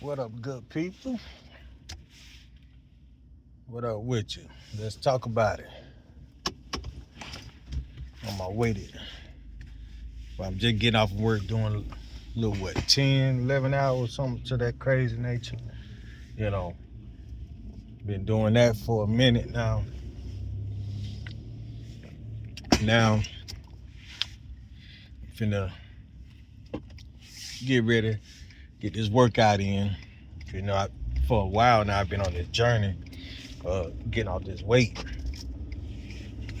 What up, good people? What up with you? Let's talk about it. On my way to, well, I'm just getting off of work doing a little, 10, 11 hours, something to that crazy nature. You know, been doing that for a minute now. Now, finna get ready, get this workout in. You know, for a while now, I've been on this journey, getting off this weight.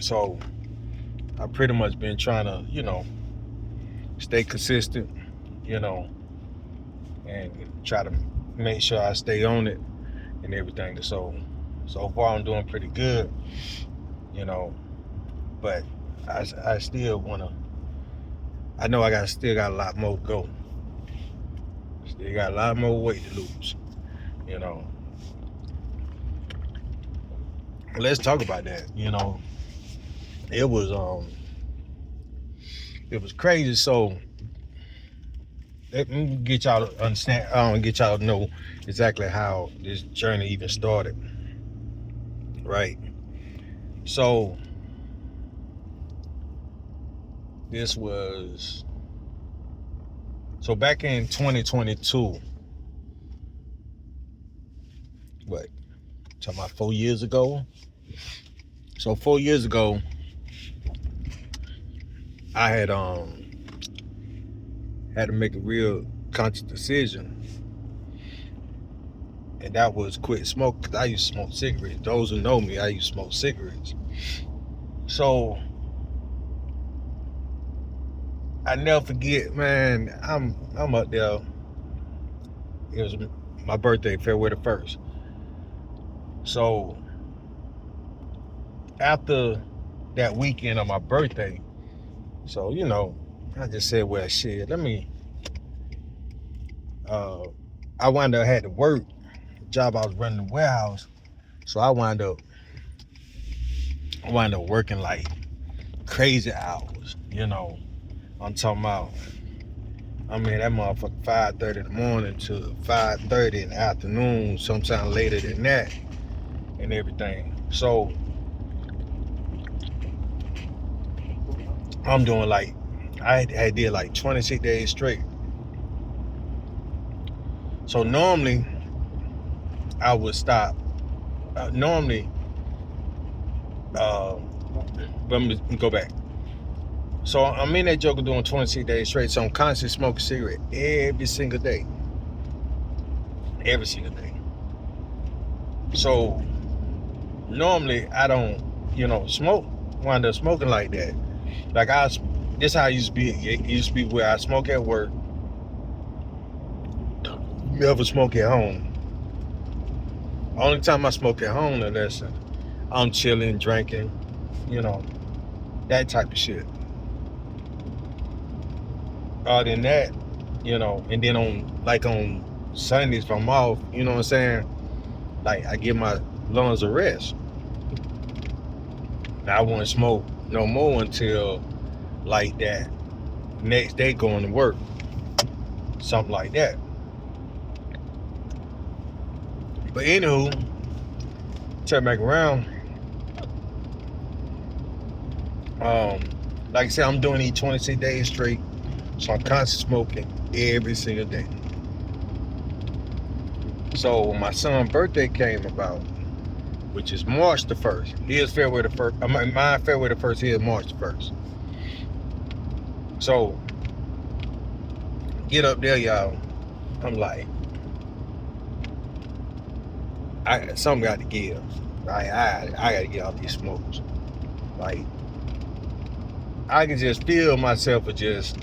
So, I pretty much been trying to, stay consistent, you know, and try to make sure I stay on it and everything. So far I'm doing pretty good, you know, but I still wanna. I know still got a lot more to go. Still got a lot more weight to lose, you know. Let's talk about that. You know, it was crazy. So let me get y'all to understand. Get y'all to know exactly how this journey even started. Right. So this was back in 2022. What? Talking about 4 years ago. So 4 years ago, I had to make a real conscious decision, and that was quit smoking. Cause I used to smoke cigarettes. Those who know me, I used to smoke cigarettes. So I never forget, man. I'm up there. It was my birthday, February the 1st. So after that weekend of my birthday, so I just said, well, shit, let me. I wound up had to work. The job I was running the warehouse, so I wound up working like crazy hours. I'm talking about. I mean, that motherfucker 5:30 in the morning to 5:30 in the afternoon, sometime later than that, and everything. So I'm doing like, I did like 26 days straight. So normally I would stop. Normally, let me go back. So I'm in that joker doing 26 days straight. So I'm constantly smoking cigarette every single day. Every single day. So normally I don't, smoke, wind up smoking like that. Like this how I used to be. It used to be where I smoke at work, never smoke at home. Only time I smoke at home unless I'm chilling, drinking, that type of shit. Other than that, and then on Sundays if I'm off, you know what I'm saying? Like I give my lungs a rest. I won't smoke no more until like that next day going to work. Something like that. But anywho, turn back around. Like I said, I'm doing these 26 days straight. So I'm constantly smoking every single day. So when my son's birthday came about, which is March the 1st. His February the 1st. Mine February the 1st, his March the 1st. So get up there, y'all. I'm like, something got to give. I got to get off these smokes. Like, I can just feel myself with just,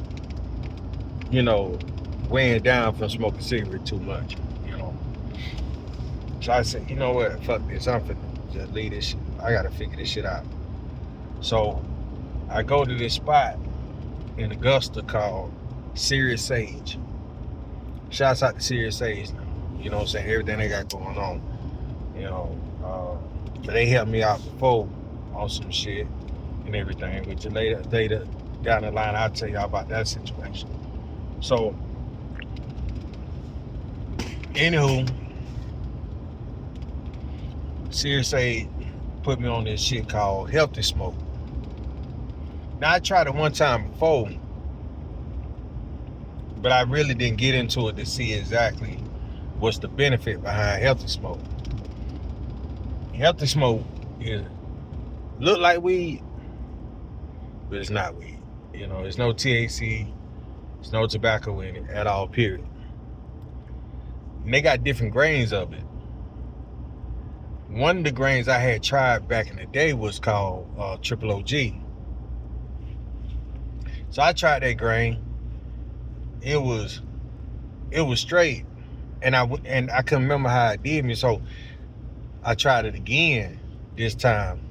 weighing down from smoking cigarette too much, So I said, you know what, fuck this. I'm finna just leave this shit. I got to figure this shit out. So I go to this spot in Augusta called Serious Sage. Shouts out to Serious Sage now. You know what I'm saying? Everything they got going on. But they helped me out before on some shit and everything. Which later down the line, I'll tell y'all about that situation. So Anywho, Sirius A put me on this shit called Healthy Smoke. Now I tried it one time before, but I really didn't get into it to see exactly what's the benefit behind Healthy Smoke. Healthy Smoke is look like weed, but it's not weed. You know, there's no THC, there's no tobacco in it at all, period. And they got different grains of it. One of the grains I had tried back in the day was called Triple OG. So I tried that grain. It was straight, and I couldn't remember how it did me. So I tried it again this time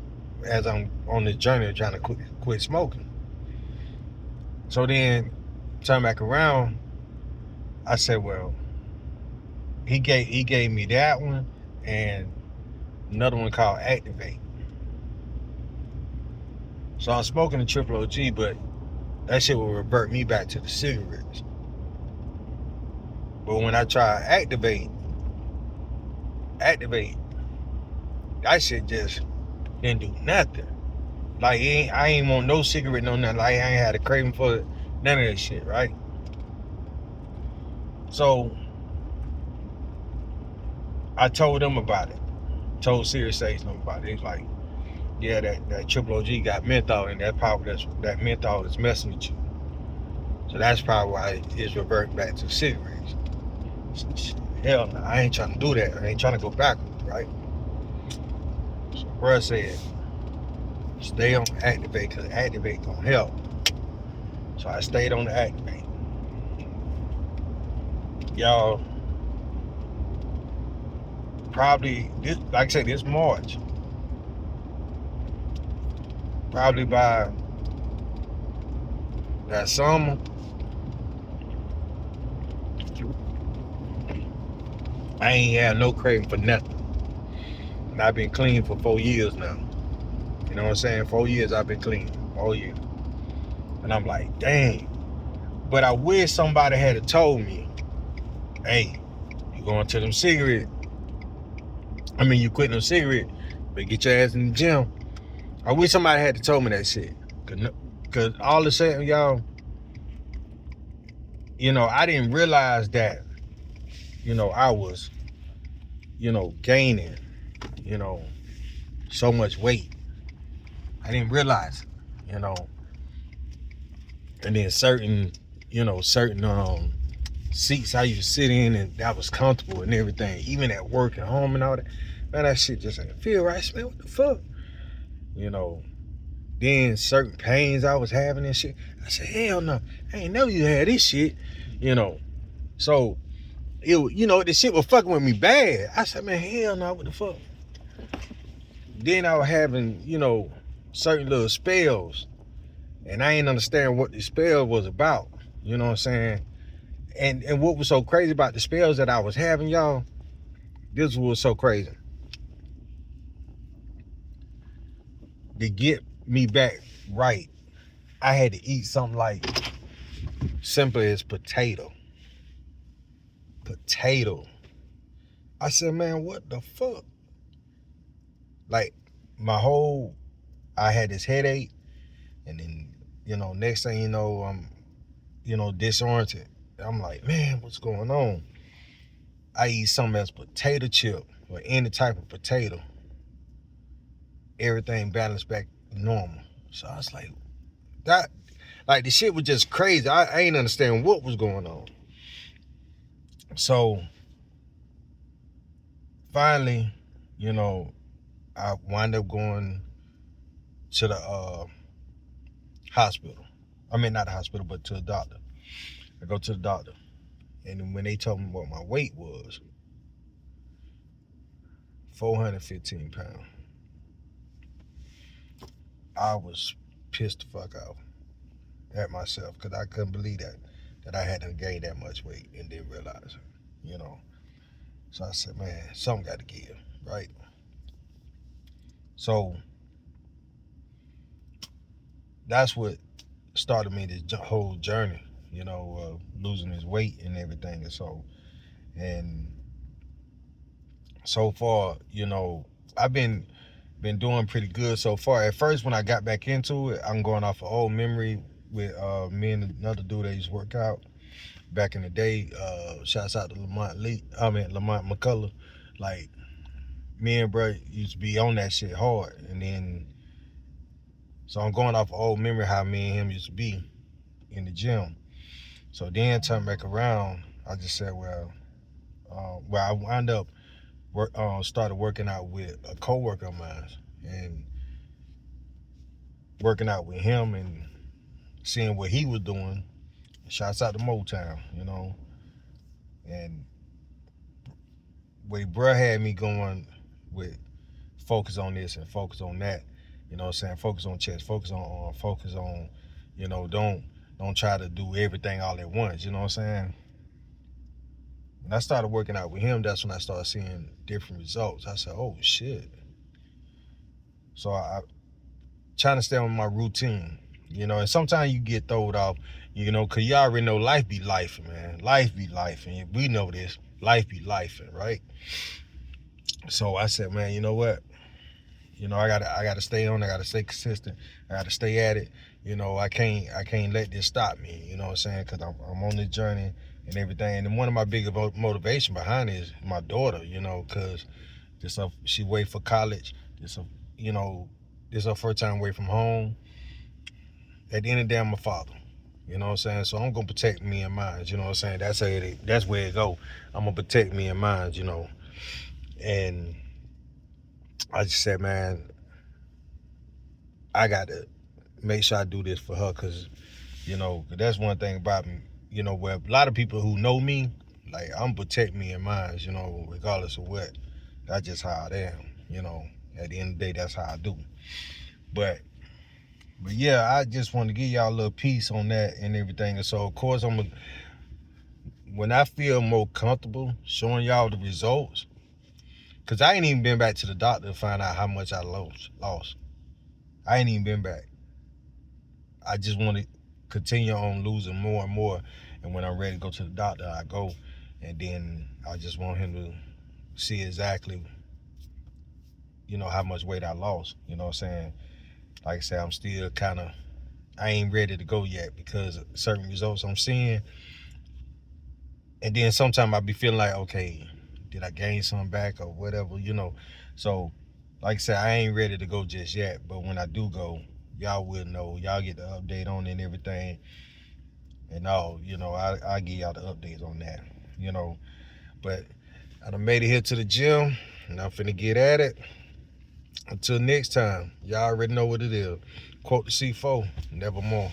as I'm on this journey of trying to quit smoking. So then, turn back around, I said, well, he gave me that one and another one called Activate. So I'm smoking the Triple OG, but that shit will revert me back to the cigarettes. But when I try Activate, that shit just didn't do nothing. Like I ain't want no cigarette, no nothing. Like I ain't had a craving for it, none of that shit, right? So I told them about it. Told Sirius A about it. He's like, yeah, that Triple OG got menthol, and that menthol is messing with you. So that's probably why it's reverting back to cigarettes. Hell no, I ain't trying to do that. I ain't trying to go backwards, right? So bruh said, stay on Activate, because Activate gonna help. So I stayed on the Activate. Y'all, probably, this, like I said, this March, probably by that summer, I ain't had no craving for nothing. And I've been clean for 4 years now. You know what I'm saying? 4 years I've been clean. 4 years. And I'm like, dang. But I wish somebody had told me, hey, you going to them cigarette. You quitting them cigarette, but get your ass in the gym. I wish somebody had told me that shit. Cause all of a sudden, y'all, I didn't realize that, I was, gaining, so much weight. I didn't realize it, And then certain seats I used to sit in, and that was comfortable and everything, even at work and home and all that. Man, that shit just ain't feel right. Man, what the fuck? Then certain pains I was having and shit. I said, hell no, I ain't know you had this shit. So the shit was fucking with me bad. I said, man, hell no, what the fuck? Then I was having, certain little spells, and I ain't understand what the spell was about. You know what I'm saying? And what was so crazy about the spells that I was having, y'all, this was so crazy. To get me back right, I had to eat something like simple as potato. I said, man, what the fuck? Like, I had this headache, and then, next thing you know, I'm, disoriented. I'm like, man, what's going on? I eat something as potato chip or any type of potato. Everything balanced back normal. So I was like, the shit was just crazy. I ain't understand what was going on. So finally, I wind up going to the hospital. Not the hospital, but to the doctor. I go to the doctor, and when they told me what my weight was, 415 pounds, I was pissed the fuck off at myself, because I couldn't believe that I hadn't gained that much weight and didn't realize it, So I said, man, something got to give, right? So that's what started me this whole journey, losing this weight and everything. And so, and so far, I've been doing pretty good so far. At first, when I got back into it, I'm going off an old memory with me and another dude that used to work out back in the day. Shouts out to Lamont McCullough. Like, me and bro used to be on that shit hard, and then so I'm going off old memory how me and him used to be in the gym. So then turn back around, I just said, I wound up started working out with a coworker of mine, and working out with him and seeing what he was doing. Shouts out to Motown, and what bruh had me going with focus on this and focus on that. You know what I'm saying? Focus on chest, focus on arm, focus on, don't try to do everything all at once. You know what I'm saying? When I started working out with him, that's when I started seeing different results. I said, oh shit. So I trying to stay on my routine, and sometimes you get thrown off, cause you already know life be life, man. Life be life, and we know this. Life be life, right? So I said, man, you know what? I gotta stay on. I gotta stay consistent. I gotta stay at it. I can't let this stop me. You know what I'm saying? Cause I'm on this journey and everything. And one of my biggest motivation behind it is my daughter. Cause she wait for college. This this her first time away from home. At the end of the day, I'm a father. You know what I'm saying? So I'm gonna protect me and mine. You know what I'm saying? That's where it go. I'm gonna protect me and mine. And I just said, man, I gotta make sure I do this for her, cause that's one thing about me. Where a lot of people who know me, like, I'm protect me and mine. Regardless of what. That's just how I am. At the end of the day, that's how I do. But yeah, I just want to give y'all a little piece on that and everything. And so, of course, when I feel more comfortable showing y'all the results, because I ain't even been back to the doctor to find out how much I lost. I ain't even been back. I just want to continue on losing more and more. And when I'm ready to go to the doctor, I go. And then I just want him to see exactly, how much weight I lost. You know what I'm saying? Like I said, I'm still I ain't ready to go yet because of certain results I'm seeing. And then sometimes I be feeling like, okay, did I gain some back or whatever, So, like I said, I ain't ready to go just yet. But when I do go, y'all will know. Y'all get the update on it and everything. And all, I give y'all the updates on that, But I done made it here to the gym, and I'm finna get at it. Until next time, y'all already know what it is. Quote the C4, nevermore.